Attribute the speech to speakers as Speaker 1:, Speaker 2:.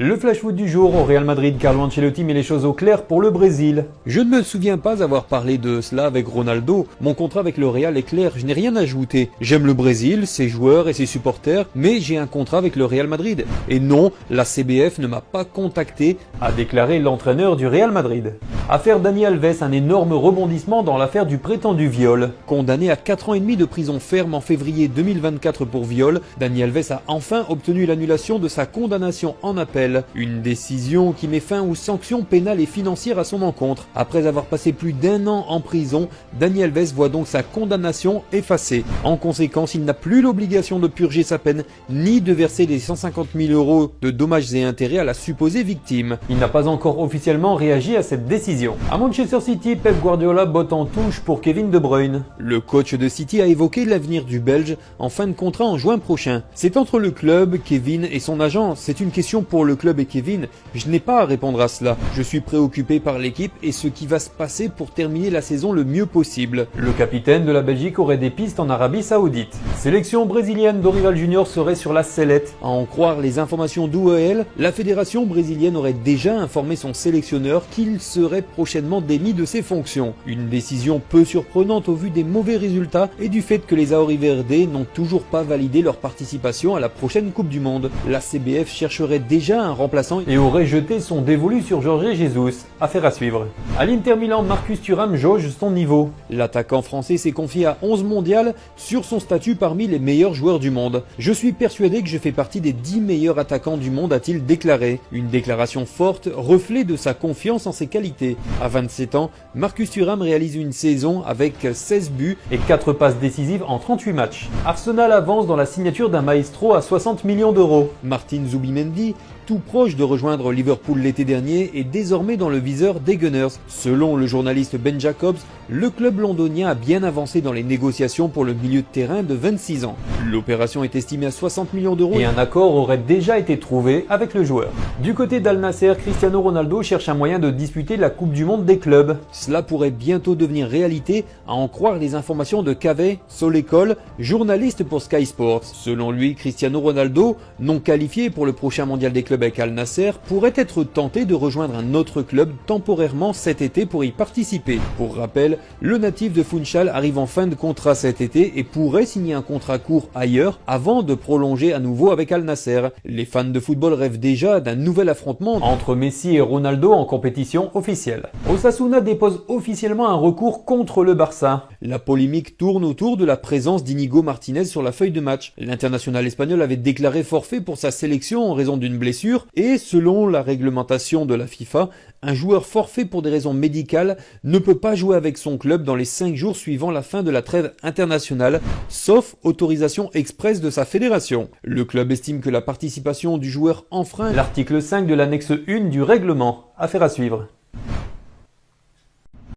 Speaker 1: Le flash foot du jour au Real Madrid, Carlo Ancelotti met les choses au clair pour le Brésil. Je ne me souviens pas avoir parlé de cela avec Ronaldo. Mon contrat avec le Real est clair, je n'ai rien à ajouter. J'aime le Brésil, ses joueurs et ses supporters, mais j'ai un contrat avec le Real Madrid. Et non, la CBF ne m'a pas contacté, a déclaré l'entraîneur du Real Madrid. Affaire Dani Alves, un énorme rebondissement dans l'affaire du prétendu viol. Condamné à 4 ans et demi de prison ferme en février 2024 pour viol, Dani Alves a enfin obtenu l'annulation de sa condamnation en appel. Une décision qui met fin aux sanctions pénales et financières à son encontre. Après avoir passé plus d'1 an en prison, Dani Alves voit donc sa condamnation effacée. En conséquence, il n'a plus l'obligation de purger sa peine, ni de verser les 150 000 € de dommages et intérêts à la supposée victime. Il n'a pas encore officiellement réagi à cette décision. À Manchester City, Pep Guardiola botte en touche pour Kevin De Bruyne. Le coach de City a évoqué l'avenir du Belge en fin de contrat en juin prochain. C'est entre le club, Kevin et son agent. C'est une question pour le club et Kevin, je n'ai pas à répondre à cela. Je suis préoccupé par l'équipe et ce qui va se passer pour terminer la saison le mieux possible. Le capitaine de la Belgique aurait des pistes en Arabie Saoudite. Sélection brésilienne, Dorival Junior serait sur la sellette. À en croire les informations d'OEL, la fédération brésilienne aurait déjà informé son sélectionneur qu'il serait prochainement démis de ses fonctions. Une décision peu surprenante au vu des mauvais résultats et du fait que les Auriverde n'ont toujours pas validé leur participation à la prochaine Coupe du Monde. La CBF chercherait déjà un remplaçant et aurait jeté son dévolu sur Jorge Jesus. Affaire à suivre. À l'Inter Milan, Marcus Thuram jauge son niveau. L'attaquant français s'est confié à 11 mondiales sur son statut parmi les meilleurs joueurs du monde. Je suis persuadé que je fais partie des 10 meilleurs attaquants du monde, a-t-il déclaré. Une déclaration forte, reflet de sa confiance en ses qualités. À 27 ans, Marcus Thuram réalise une saison avec 16 buts et 4 passes décisives en 38 matchs. Arsenal avance dans la signature d'un maestro à 60 millions d'euros. Martin Zubimendi, tout proche de rejoindre Liverpool l'été dernier, est désormais dans le viseur des Gunners. Selon le journaliste Ben Jacobs, le club londonien a bien avancé dans les négociations pour le milieu de terrain de 26 ans. L'opération est estimée à 60 millions d'euros et un accord aurait déjà été trouvé avec le joueur. Du côté d'Al Nasser, Cristiano Ronaldo cherche un moyen de disputer la Coupe du Monde des clubs. Cela pourrait bientôt devenir réalité, à en croire les informations de Kaveh Solekol, journaliste pour Sky Sports. Selon lui, Cristiano Ronaldo, non qualifié pour le prochain mondial des clubs avec Al Nasser, pourrait être tenté de rejoindre un autre club temporairement cet été pour y participer. Pour rappel, le natif de Funchal arrive en fin de contrat cet été et pourrait signer un contrat court ailleurs avant de prolonger à nouveau avec Al Nasser. Les fans de football rêvent déjà d'un nouvel affrontement entre Messi et Ronaldo en compétition officielle. Osasuna dépose officiellement un recours contre le Barça. La polémique tourne autour de la présence d'Inigo Martinez sur la feuille de match. L'international espagnol avait déclaré forfait pour sa sélection en raison d'une blessure et selon la réglementation de la FIFA, un joueur forfait pour des raisons médicales ne peut pas jouer avec son club dans les 5 jours suivant la fin de la trêve internationale, sauf autorisation expresse de sa fédération. Le club estime que la participation du joueur enfreint l'article 5 de l'annexe 1 du règlement. Affaire à suivre.